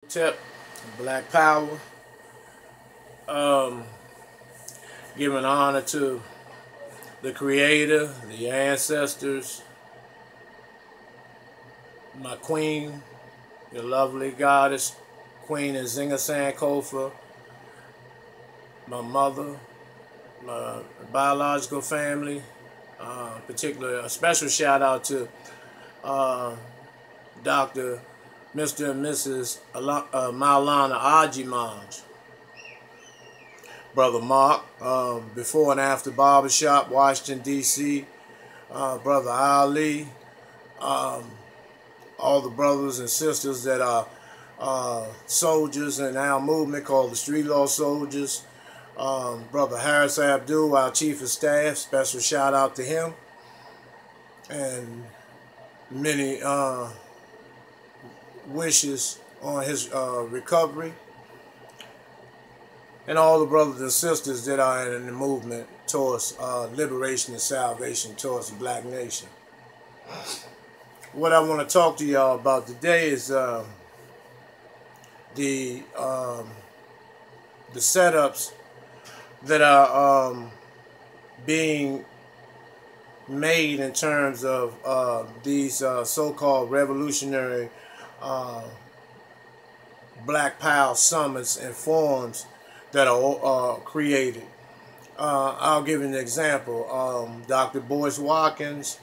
Tip, Black Power, um, giving honor to the Creator, the ancestors, my queen, the lovely goddess, Queen Nzinga Sankofa, my mother, my biological family, particularly a special shout out to uh, Dr. Mr. and Mrs. Maulana Ajimaj, Brother Mark, before and after barbershop, Washington, D.C., Brother Ali, um, all the brothers and sisters that are soldiers in our movement called the Street Law Soldiers. Brother Harris Abdul, our Chief of Staff, special shout out to him. And many wishes on his recovery. And all the brothers and sisters that are in the movement towards liberation and salvation towards the black nation. What I want to talk to y'all about today is the setups that are being made in terms of these so-called revolutionary Black Power summits and forums that are created. I'll give you an example. Dr. Boyce Watkins,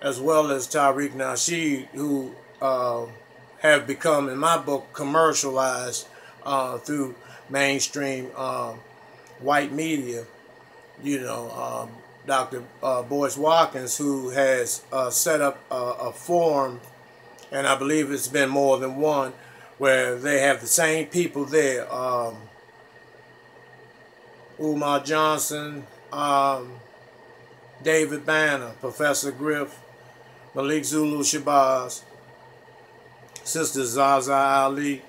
as well as Tariq Nasheed, who have become, in my book, commercialized through mainstream white media. Dr. Boyce Watkins, who has set up a forum, and I believe it's been more than one, where they have the same people there. Umar Johnson, David Banner, Professor Griff, Malik Zulu Shabazz, Sister Zaza Ali,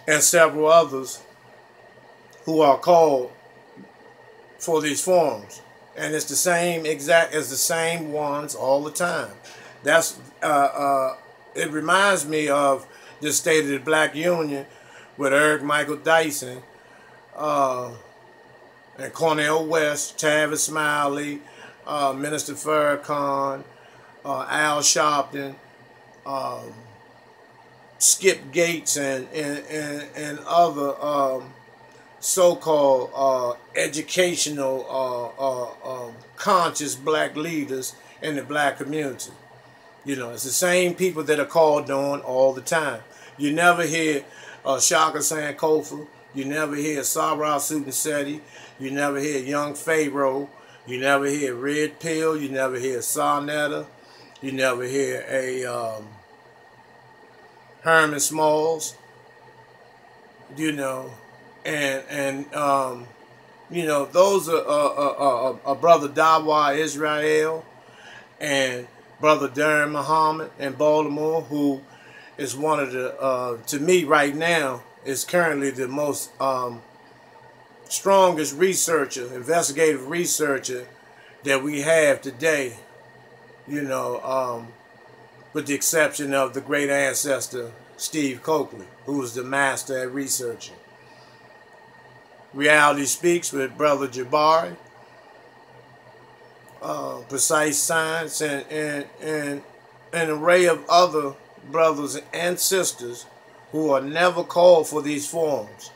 and several others who are called for these forums. And it's the same exact as the same ones all the time. That's it reminds me of the State of the Black Union with Eric Michael Dyson, and Cornel West, Tavis Smiley, Minister Farrakhan, Al Sharpton, Skip Gates, and other so-called educational, conscious black leaders in the black community. It's the same people that are called on all the time. You never hear Shaka Sankofa. You never hear Sarah Sutasetti. You never hear Young Pharaoh. You never hear Red Pill. You never hear Sarnetta. You never hear a Herman Smalls. Those are Brother Dawa Israel and Brother Darren Muhammad in Baltimore, who is one of the, to me right now, is currently the most strongest researcher, investigative researcher that we have today, with the exception of the great ancestor, Steve Coakley, who was the master at researching. Reality Speaks with Brother Jabari, Precise Science, and an array of other brothers and sisters who are never called for these forums.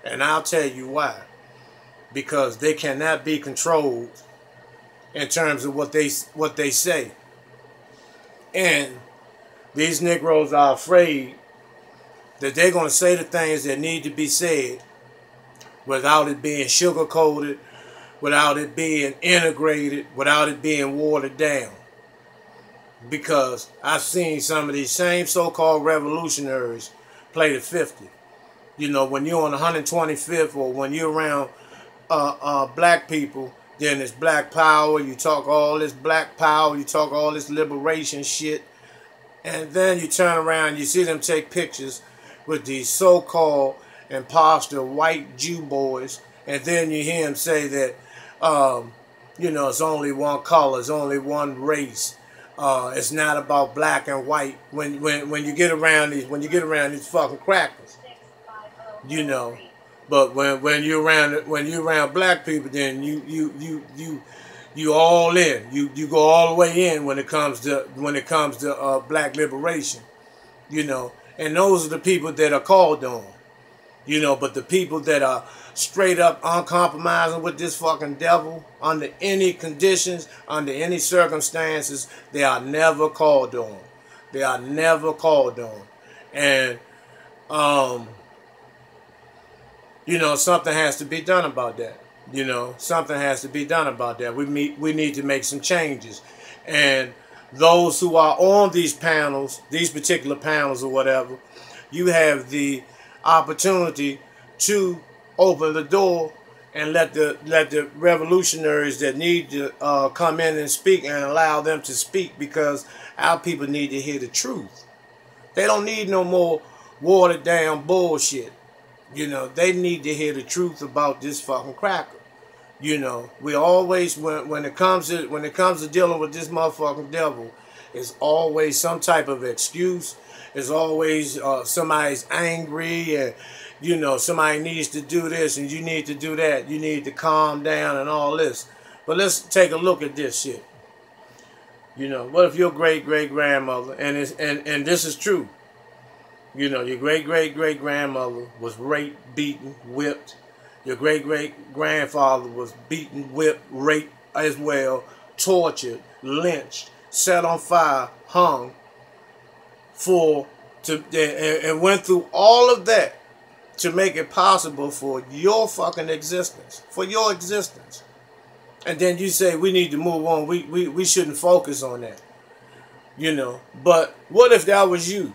And I'll tell you why. Because they cannot be controlled in terms of what they say. And these Negroes are afraid that they're going to say the things that need to be said without it being sugar-coated, without it being integrated, without it being watered down. Because I've seen some of these same so-called revolutionaries play the 50. When you're on the 125th, or when you're around black people, then it's black power. You talk all this black power. You talk all this liberation shit. And then you turn around and you see them take pictures with these so-called imposter white Jew boys. And then you hear them say that, it's only one color, it's only one race. It's not about black and white. When you get around these fucking crackers, you know. But when you're around black people, then you all in. You go all the way in when it comes to black liberation, you know. And those are the people that are called on, you know. But the people that are straight up uncompromising with this fucking devil under any conditions, under any circumstances, they are never called on. They are never called on. And you know, something has to be done about that. You know, something has to be done about that. We need to make some changes. And those who are on these panels, these particular panels or whatever, you have the opportunity to open the door and let the revolutionaries that need to come in and speak, and allow them to speak, because our people need to hear the truth. They don't need no more watered down bullshit. You know, they need to hear the truth about this fucking cracker. You know, we always, when it comes to dealing with this motherfucking devil, it's always some type of excuse. It's always somebody's angry, and you know, somebody needs to do this and you need to do that. You need to calm down and all this. But let's take a look at this shit. You know, what if your great-great-grandmother, and this is true, you know, your great-great-great-grandmother was raped, beaten, whipped. Your great-great-grandfather was beaten, whipped, raped as well, tortured, lynched, set on fire, hung, and went through all of that to make it possible for your fucking existence, for your existence. And then you say we need to move on. We shouldn't focus on that, you know. But what if that was you?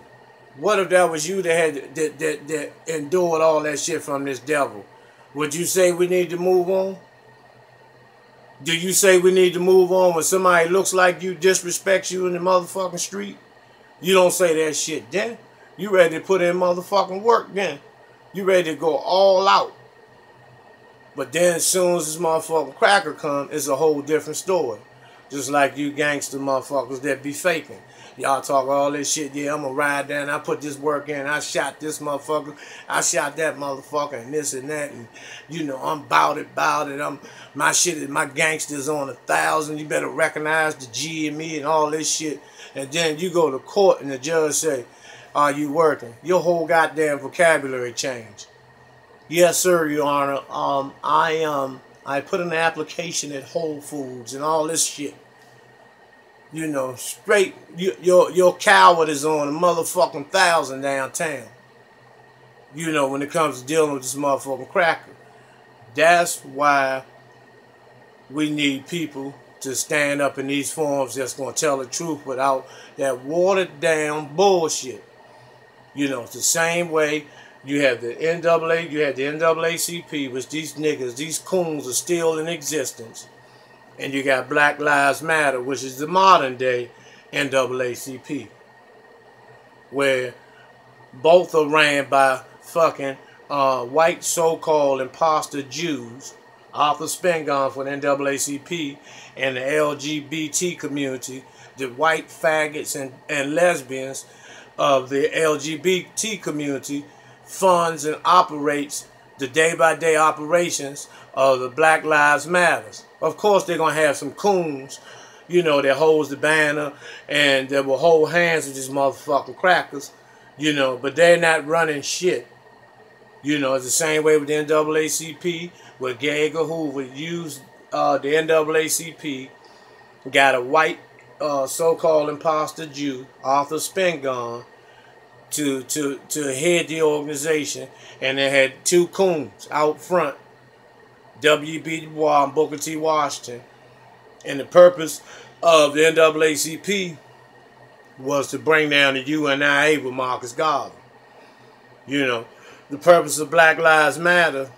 What if that was you that endured all that shit from this devil? Would you say we need to move on? Do you say we need to move on when somebody looks like you, disrespects you in the motherfucking street? You don't say that shit then. You ready to put in motherfucking work then. You ready to go all out. But then as soon as this motherfucking cracker come, it's a whole different story. Just like you gangster motherfuckers that be faking. Y'all talk all this shit, yeah, I'm gonna ride down, I put this work in, I shot this motherfucker, I shot that motherfucker, and this and that, and you know, I'm bout it, my gangster's on 1,000, you better recognize the G in me and all this shit. And then you go to court and the judge say, are you working? Your whole goddamn vocabulary change. Yes, sir, Your Honor, I put an application at Whole Foods and all this shit. You know, straight, your coward is on a motherfucking 1,000 downtown. You know, when it comes to dealing with this motherfucking cracker. That's why we need people to stand up in these forums that's going to tell the truth without that watered down bullshit. You know, it's the same way you have the NAACP, which these niggas, these coons are still in existence. And you got Black Lives Matter, which is the modern day NAACP, where both are ran by fucking white so-called imposter Jews, Arthur Spengler for the NAACP, and the LGBT community, the white faggots and lesbians of the LGBT community, funds and operates the day-by-day operations of the Black Lives Matters. Of course, they're going to have some coons, you know, that holds the banner and that will hold hands with these motherfucking crackers, you know, but they're not running shit. You know, it's the same way with the NAACP, where Gay Hoover would use the NAACP, got a white so-called imposter Jew, Arthur Spengler, to head the organization, and they had two coons out front, W.B. Du Bois and Booker T. Washington. And the purpose of the NAACP was to bring down the UNIA with Marcus Garvey. You know, the purpose of Black Lives Matter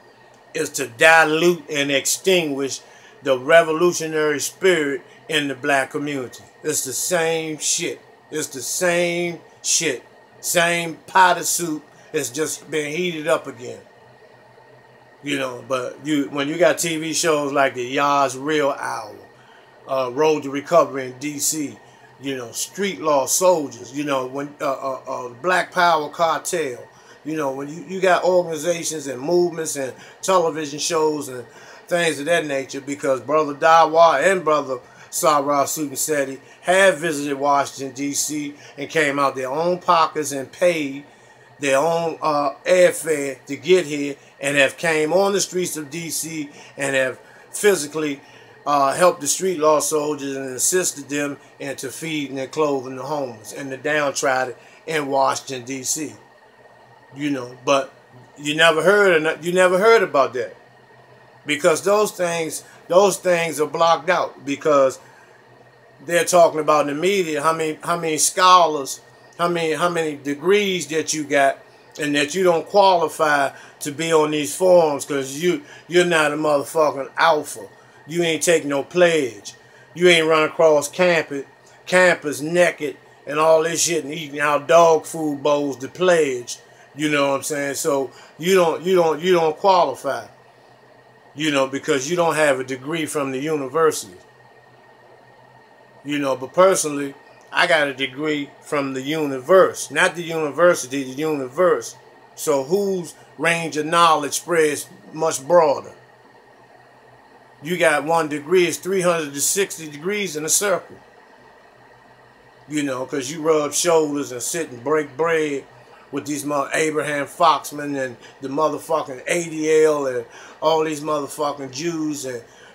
is to dilute and extinguish the revolutionary spirit in the black community. It's the same shit. It's the same shit. Same pot of soup. It's just been heated up again. You know, but when you got TV shows like the Yard's Real Hour, Road to Recovery in D.C., You know, street law soldiers. You know, when Black Power cartel. You know, when you got organizations and movements and television shows and things of that nature, because Brother Dawa and Brother Sarah Sugasetti have visited Washington, D.C. and came out their own pockets and paid their own airfare to get here, and have came on the streets of D.C. and have physically helped the street law soldiers and assisted them into feeding and clothing the homeless and the downtrodden in Washington, D.C. You know, but you never heard about that, because those things are blocked out, because they're talking about in the media how many scholars, how many degrees that you got, and that you don't qualify to be on these forums because you're not a motherfucking alpha. You ain't taking no pledge. You ain't run across campus naked and all this shit and eating out dog food bowls to pledge. You know what I'm saying? So you don't qualify. You know, because you don't have a degree from the university. You know, but personally, I got a degree from the universe, not the university, the universe. So whose range of knowledge spreads much broader? You got 1 degree, it's 360 degrees in a circle. You know, because you rub shoulders and sit and break bread with these Abraham Foxman and the motherfucking ADL and all these motherfucking Jews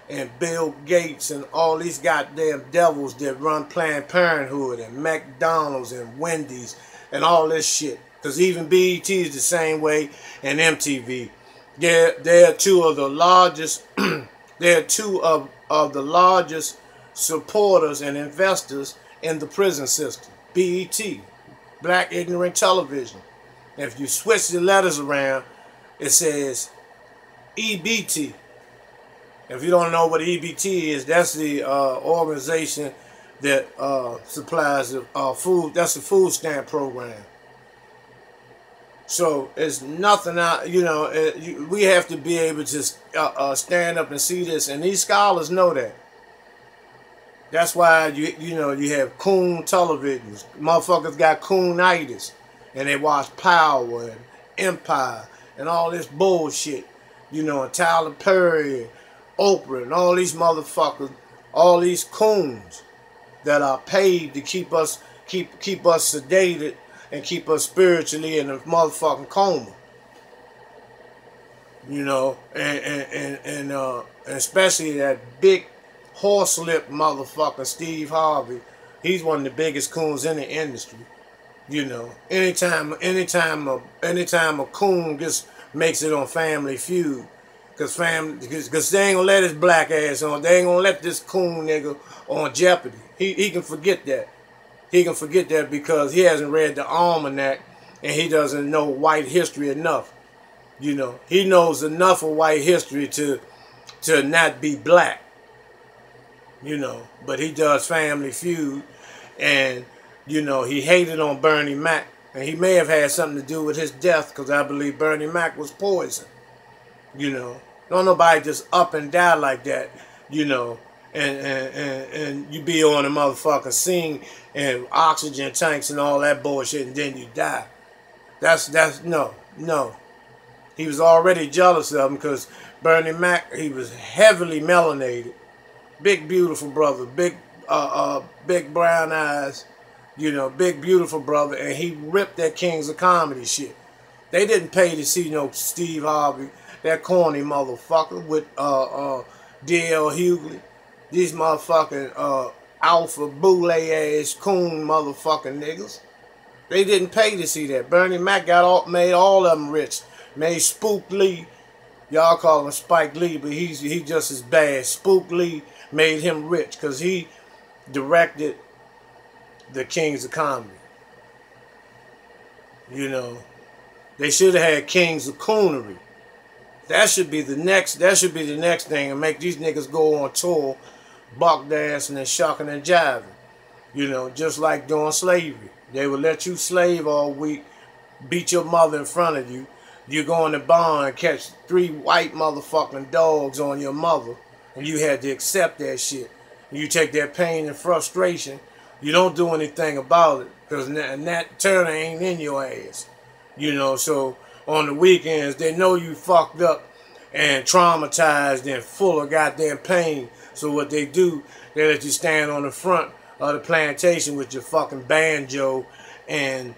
and Bill Gates and all these goddamn devils that run Planned Parenthood and McDonald's and Wendy's and all this shit. Because even BET is the same way, and MTV. They're two of the largest they're two of the largest supporters and investors in the prison system. BET, Black Ignorant Television. If you switch the letters around, it says EBT. If you don't know what EBT is, that's the organization that supplies food. That's the food stamp program. So it's nothing out. You know, we have to be able to stand up and see this, and these scholars know that. That's why you have coon televisions. Motherfuckers got coonitis, and they watch Power and Empire and all this bullshit. You know, and Tyler Perry and Oprah and all these motherfuckers, all these coons that are paid to keep us sedated and keep us spiritually in a motherfucking coma. You know, and especially that big horse-lipped motherfucker Steve Harvey. He's one of the biggest coons in the industry. You know, anytime a coon just makes it on Family Feud, because they ain't gonna let his black ass on. They ain't gonna let this coon nigga on Jeopardy. He can forget that. He can forget that because he hasn't read the almanac and he doesn't know white history enough. You know, he knows enough of white history to not be black. You know, but he does Family Feud, and you know, he hated on Bernie Mac, and he may have had something to do with his death, because I believe Bernie Mac was poisoned. You know, don't nobody just up and die like that. You know, and you be on a motherfucking scene and oxygen tanks and all that bullshit, and then you die. That's no. He was already jealous of him because Bernie Mac, he was heavily melanated. Big beautiful brother, big brown eyes, you know, big beautiful brother, and he ripped that Kings of Comedy shit. They didn't pay to see no Steve Harvey, that corny motherfucker with D.L. Hughley. These motherfucking alpha boule ass coon motherfucking niggas. They didn't pay to see that. Bernie Mac made all of them rich. Made Spook Lee, y'all call him Spike Lee, but he just as bad. Spook Lee made him rich because he directed the Kings of Comedy. You know, they should have had Kings of Coonery. That should be the next thing, and make these niggas go on tour, buck dancing and shucking and jiving. You know, just like during slavery. They would let you slave all week, beat your mother in front of you. You go in the barn and catch 3 white motherfucking dogs on your mother, and you had to accept that shit. You take that pain and frustration You don't do anything about it because Nat Turner ain't in your ass. You know, so on the weekends, they know you fucked up and traumatized and full of goddamn pain. So what they do, they let you stand on the front of the plantation with your fucking banjo and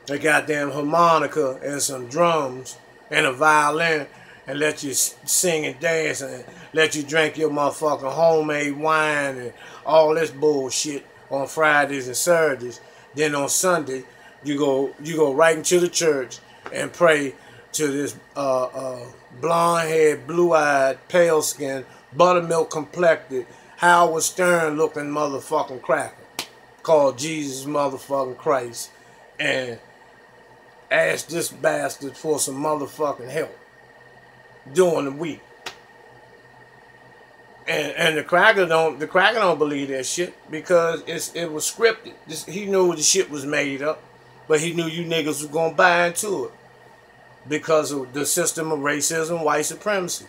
a goddamn harmonica and some drums and a violin and let you sing and dance and let you drink your motherfucking homemade wine and all this bullshit on Fridays and Saturdays. Then on Sunday, you go right into the church and pray to this blonde-haired, blue-eyed, pale-skinned, buttermilk complected, Howard Stern looking motherfucking cracker called Jesus motherfucking Christ, and ask this bastard for some motherfucking help during the week. And the cracker don't believe that shit because it was scripted. He knew the shit was made up, but he knew you niggas was gonna buy into it because of the system of racism, white supremacy,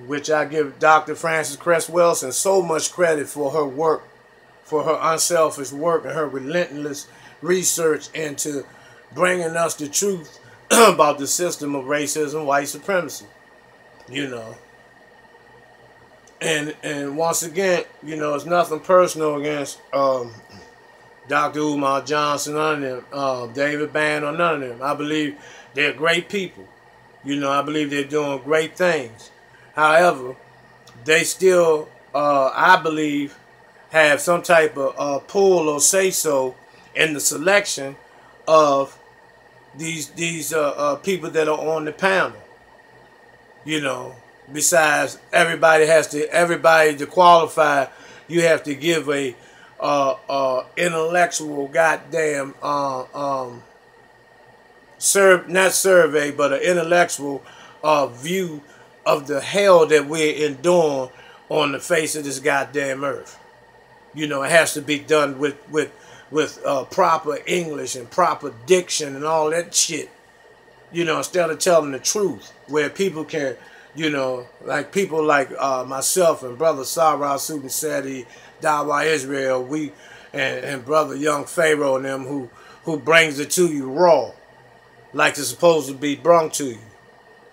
which I give Dr. Frances Cress Welsing so much credit for her work, for her unselfish work and her relentless research into bringing us the truth about the system of racism, white supremacy, you know. And once again, you know, it's nothing personal against Dr. Umar Johnson, none of them, David Bann, or none of them. I believe they're great people. You know, I believe they're doing great things. However, they still, I believe, have some type of pull or say-so in the selection of these people that are on the panel. You know, besides everybody to qualify, you have to give a intellectual goddamn not survey, but an intellectual view of the hell that we're enduring on the face of this goddamn earth. You know, it has to be done with proper English and proper diction and all that shit. You know, instead of telling the truth, where people can, you know, like people like myself and brother Sarah Sudan Sadi, Dawa Israel, and brother Young Pharaoh and them who brings it to you raw, like it's supposed to be brung to you,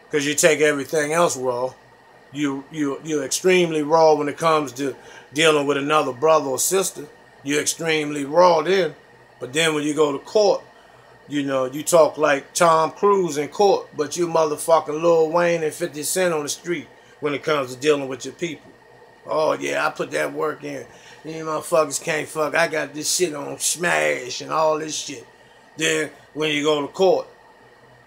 because you take everything else raw. You're extremely raw when it comes to dealing with another brother or sister. You're extremely raw then, but then when you go to court, you know, you talk like Tom Cruise in court, but you motherfucking Lil Wayne and 50 Cent on the street when it comes to dealing with your people. Oh yeah, I put that work in. You motherfuckers can't fuck. I got this shit on smash and all this shit. Then when you go to court,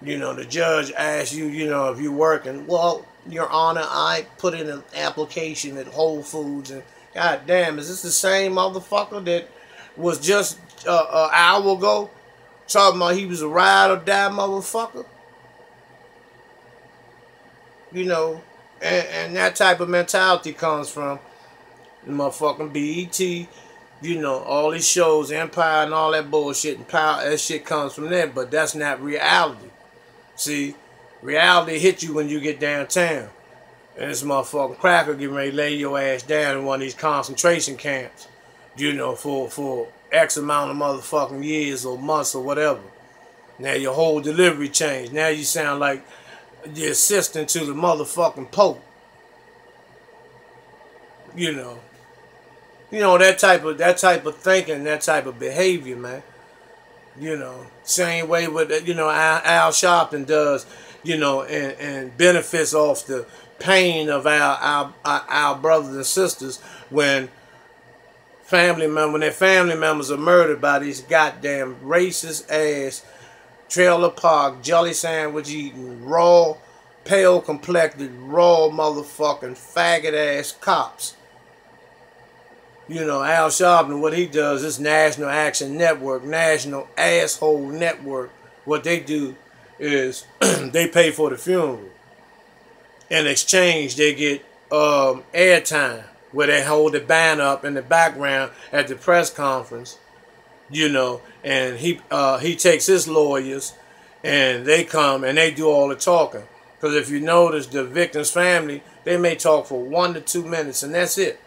you know, the judge asks you, you know, if you're working. Well, Your Honor, I put in an application at Whole Foods, and god damn, is this the same motherfucker that was just an hour ago talking about he was a ride or die motherfucker? You know, and that type of mentality comes from the motherfucking BET, you know, all these shows, Empire and all that bullshit, and power, that shit comes from them, but that's not reality. See, reality hit you when you get downtown. And this motherfucking cracker getting ready to lay your ass down in one of these concentration camps, you know, for X amount of motherfucking years or months or whatever. Now your whole delivery changed. Now you sound like the assistant to the motherfucking Pope. You know. You know, that type of thinking, that type of behavior, man. You know, same way with, you know, Al Sharpton does, you know, and benefits off the pain of our brothers and sisters when their family members are murdered by these goddamn racist ass trailer park jelly sandwich eating raw, pale complected, raw motherfucking faggot ass cops. You know, Al Sharpton, what he does is National Action Network, National Asshole Network. What they do is they pay for the funeral. In exchange, they get airtime where they hold the band up in the background at the press conference. You know, and he takes his lawyers and they come and they do all the talking. Because if you notice, the victim's family, they may talk for 1 to 2 minutes and that's it.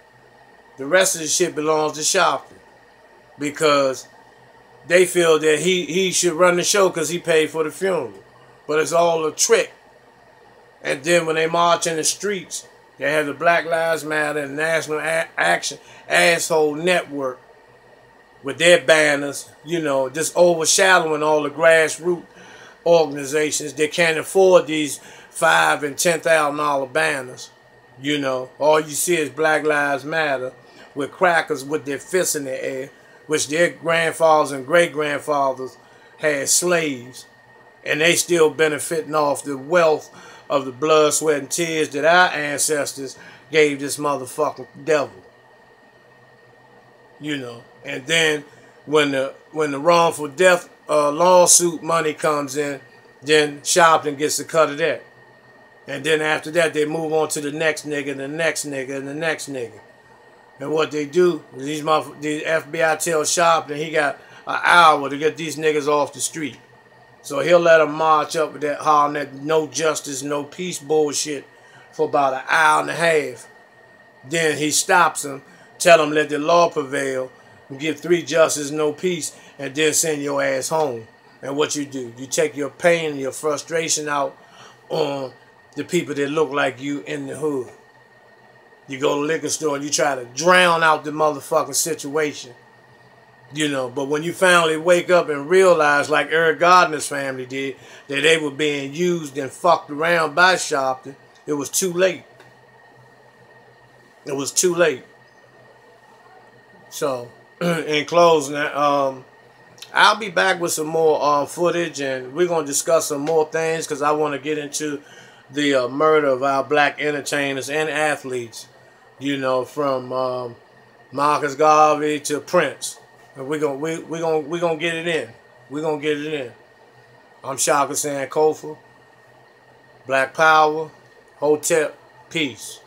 The rest of the shit belongs to Sharpton. because they feel that he should run the show because he paid for the funeral. But it's all a trick. And then when they march in the streets, they have the Black Lives Matter and National Action Asshole Network with their banners, you know, just overshadowing all the grassroots organizations that can't afford these $5,000 and $10,000 banners. You know, all you see is Black Lives Matter with crackers with their fists in the air, which their grandfathers and great-grandfathers had slaves, and they still benefiting off the wealth of the blood, sweat, and tears that our ancestors gave this motherfucking devil. You know, and then when the wrongful death lawsuit money comes in, then Sharpton gets a cut of that. And then after that, they move on to the next nigga, and the next nigga, and the next nigga. And what they do, the FBI tells Sharpton he got an hour to get these niggas off the street. So he'll let them march up with that hollering that no justice, no peace bullshit for about an hour and a half. Then he stops them, tell them let the law prevail, and give 3 justice, no peace, and then send your ass home. And what you do, you take your pain and your frustration out on the people that look like you in the hood. You go to the liquor store and you try to drown out the motherfucking situation. You know, but when you finally wake up and realize, like Eric Gardner's family did, that they were being used and fucked around by Sharpton, it was too late. It was too late. So, in closing, I'll be back with some more footage, and we're going to discuss some more things because I want to get into the murder of our black entertainers and athletes, you know, from Marcus Garvey to Prince. And we're gonna get it in. We're gonna get it in. I'm Shaka Sankofa. Black Power. Hotep. Peace.